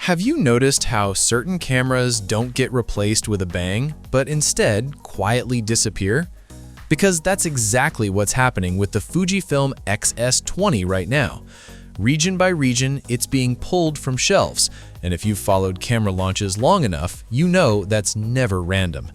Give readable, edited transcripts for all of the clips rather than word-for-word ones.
Have you noticed how certain cameras don't get replaced with a bang, but instead quietly disappear? Because that's exactly what's happening with the Fujifilm XS30 right now. Region by region, it's being pulled from shelves, and if you've followed camera launches long enough, you know that's never random.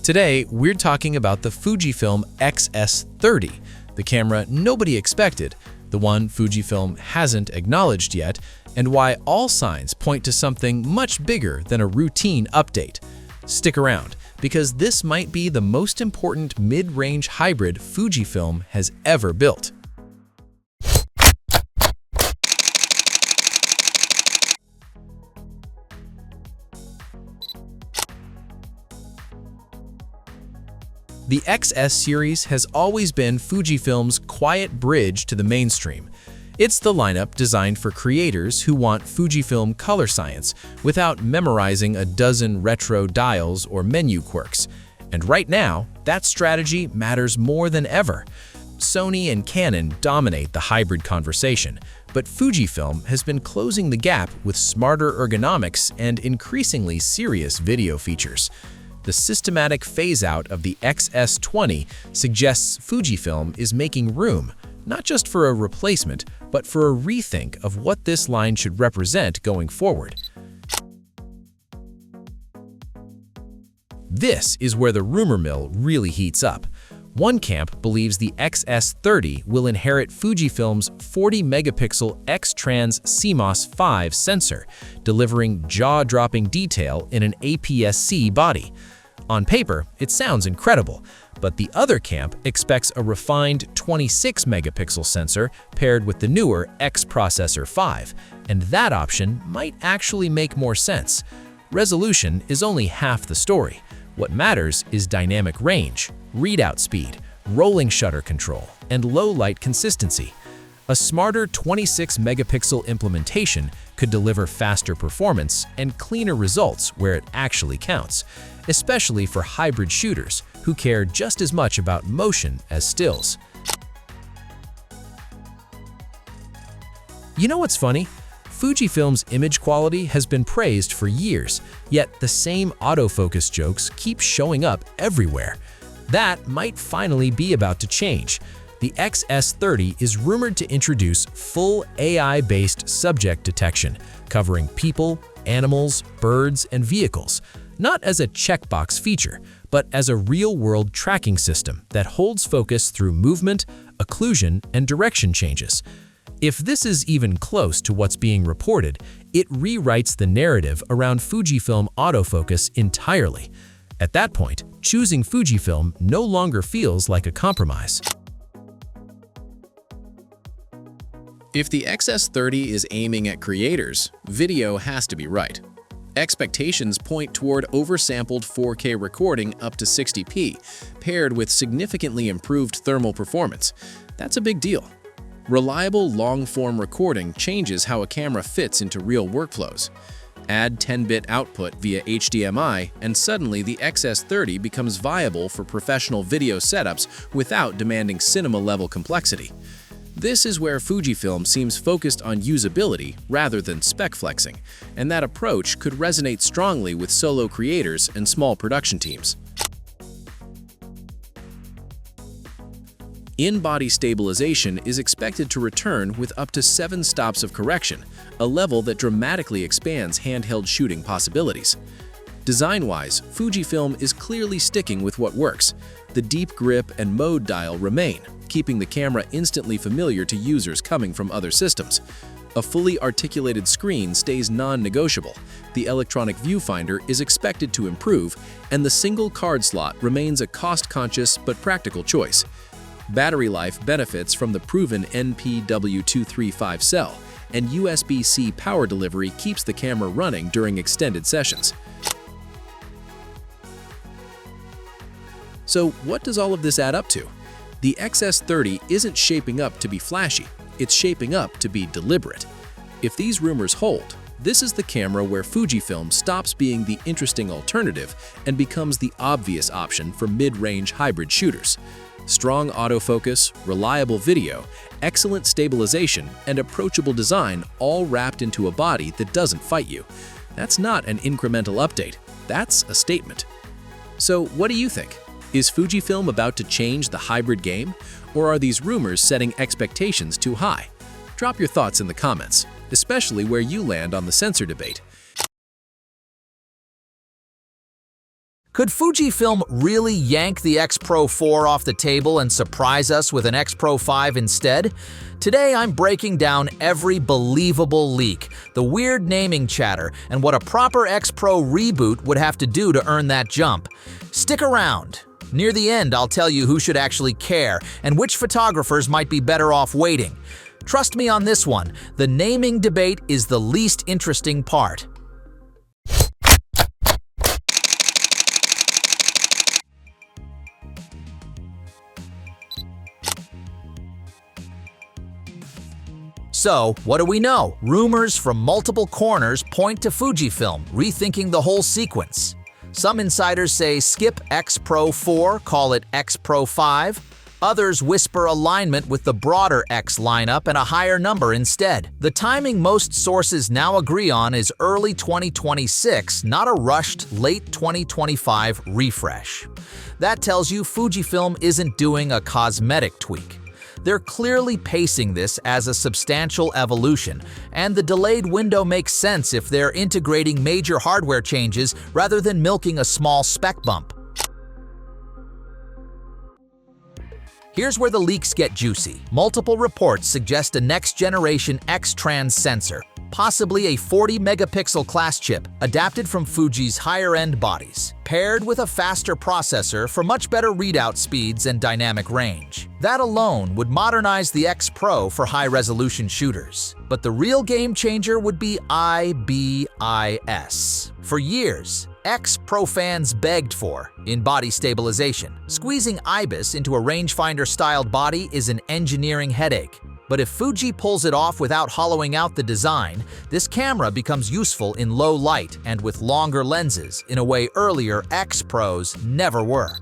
Today, we're talking about the Fujifilm XS30, the camera nobody expected, the one Fujifilm hasn't acknowledged yet, and why all signs point to something much bigger than a routine update. Stick around, because this might be the most important mid-range hybrid Fujifilm has ever built. The XS series has always been Fujifilm's quiet bridge to the mainstream. It's the lineup designed for creators who want Fujifilm color science without memorizing a dozen retro dials or menu quirks. And right now, that strategy matters more than ever. Sony and Canon dominate the hybrid conversation, but Fujifilm has been closing the gap with smarter ergonomics and increasingly serious video features. The systematic phase-out of the XS30 suggests Fujifilm is making room, not just for a replacement, but for a rethink of what this line should represent going forward. This is where the rumor mill really heats up. One camp believes the XS30 will inherit Fujifilm's 40-megapixel X-Trans CMOS 5 sensor, delivering jaw-dropping detail in an APS-C body. On paper, it sounds incredible, but the other camp expects a refined 26-megapixel sensor paired with the newer X-Processor 5, and that option might actually make more sense. Resolution is only half the story. What matters is dynamic range, readout speed, rolling shutter control, and low light consistency. A smarter 26-megapixel implementation could deliver faster performance and cleaner results where it actually counts, especially for hybrid shooters who care just as much about motion as stills. You know what's funny? Fujifilm's image quality has been praised for years, yet the same autofocus jokes keep showing up everywhere. That might finally be about to change. The XS30 is rumored to introduce full AI-based subject detection, covering people, animals, birds, and vehicles, not as a checkbox feature, but as a real-world tracking system that holds focus through movement, occlusion, and direction changes. If this is even close to what's being reported, it rewrites the narrative around Fujifilm autofocus entirely. At that point, choosing Fujifilm no longer feels like a compromise. If the XS30 is aiming at creators, video has to be right. Expectations point toward oversampled 4K recording up to 60p, paired with significantly improved thermal performance. That's a big deal. Reliable long-form recording changes how a camera fits into real workflows. Add 10-bit output via HDMI, and suddenly the XS30 becomes viable for professional video setups without demanding cinema-level complexity. This is where Fujifilm seems focused on usability rather than spec flexing, and that approach could resonate strongly with solo creators and small production teams. In-body stabilization is expected to return with up to 7 stops of correction, a level that dramatically expands handheld shooting possibilities. Design-wise, Fujifilm is clearly sticking with what works. The deep grip and mode dial remain, keeping the camera instantly familiar to users coming from other systems. A fully articulated screen stays non-negotiable, the electronic viewfinder is expected to improve, and the single card slot remains a cost-conscious but practical choice. Battery life benefits from the proven NPW235 cell, and USB-C power delivery keeps the camera running during extended sessions. So what does all of this add up to? The XS30 isn't shaping up to be flashy, it's shaping up to be deliberate. If these rumors hold, this is the camera where Fujifilm stops being the interesting alternative and becomes the obvious option for mid-range hybrid shooters. Strong autofocus, reliable video, excellent stabilization, and approachable design all wrapped into a body that doesn't fight you. That's not an incremental update, that's a statement. So what do you think? Is Fujifilm about to change the hybrid game? Or are these rumors setting expectations too high? Drop your thoughts in the comments, especially where you land on the sensor debate. Could Fujifilm really yank the XPro 4 off the table and surprise us with an XPro 5 instead? Today I'm breaking down every believable leak, the weird naming chatter, and what a proper XPro reboot would have to do to earn that jump. Stick around. Near the end, I'll tell you who should actually care and which photographers might be better off waiting. Trust me on this one, the naming debate is the least interesting part. So, what do we know? Rumors from multiple corners point to Fujifilm rethinking the whole sequence. Some insiders say skip XPro 4, call it XPro 5. Others whisper alignment with the broader X lineup and a higher number instead. The timing most sources now agree on is early 2026, not a rushed late 2025 refresh. That tells you Fujifilm isn't doing a cosmetic tweak. They're clearly pacing this as a substantial evolution, and the delayed window makes sense if they're integrating major hardware changes rather than milking a small spec bump. Here's where the leaks get juicy. Multiple reports suggest a next-generation X-Trans sensor, possibly a 40-megapixel class chip adapted from Fuji's higher-end bodies, paired with a faster processor for much better readout speeds and dynamic range. That alone would modernize the XPro for high-resolution shooters. But the real game-changer would be IBIS. For years, XPro fans begged for in body stabilization. Squeezing IBIS into a rangefinder-styled body is an engineering headache. But if Fuji pulls it off without hollowing out the design, this camera becomes useful in low light and with longer lenses in a way earlier XPros never were.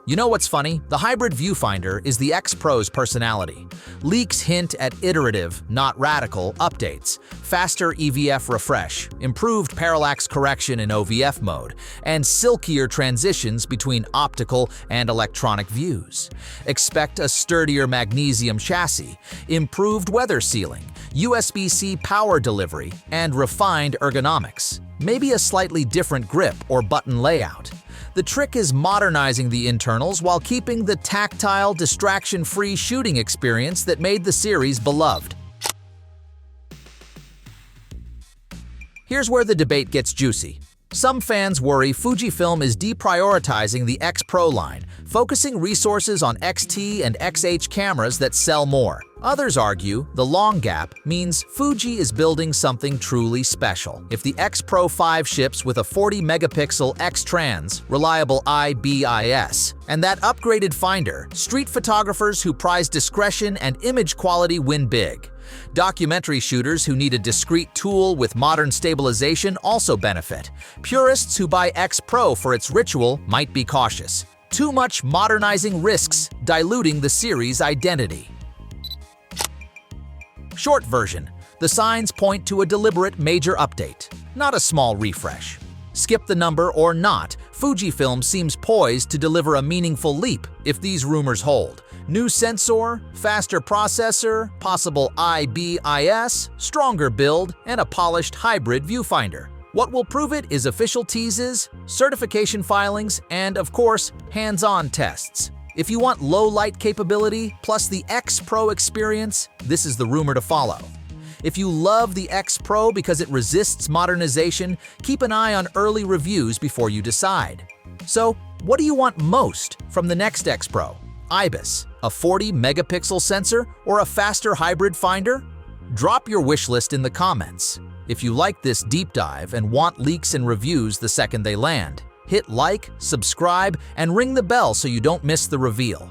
You know what's funny? The hybrid viewfinder is the XPro's personality. Leaks hint at iterative, not radical, updates, faster EVF refresh, improved parallax correction in OVF mode, and silkier transitions between optical and electronic views. Expect a sturdier magnesium chassis, improved weather sealing, USB-C power delivery, and refined ergonomics. Maybe a slightly different grip or button layout. The trick is modernizing the internals while keeping the tactile, distraction-free shooting experience that made the series beloved. Here's where the debate gets juicy. Some fans worry Fujifilm is deprioritizing the XPro line, focusing resources on XT and XH cameras that sell more. Others argue the long gap means Fuji is building something truly special. If the XPro 5 ships with a 40-megapixel X-Trans, reliable IBIS, and that upgraded finder, street photographers who prize discretion and image quality win big. Documentary shooters who need a discreet tool with modern stabilization also benefit. Purists who buy XPro for its ritual might be cautious. Too much modernizing risks diluting the series' identity. Short version. The signs point to a deliberate major update, not a small refresh. Skip the number or not, Fujifilm seems poised to deliver a meaningful leap if these rumors hold. New sensor, faster processor, possible IBIS, stronger build, and a polished hybrid viewfinder. What will prove it is official teases, certification filings, and of course, hands-on tests. If you want low-light capability plus the XPro experience, this is the rumor to follow. If you love the XPro because it resists modernization, keep an eye on early reviews before you decide. So, what do you want most from the next XPro? IBIS, a 40-megapixel sensor, or a faster hybrid finder? Drop your wish list in the comments. If you like this deep dive and want leaks and reviews the second they land, hit like, subscribe, and ring the bell so you don't miss the reveal.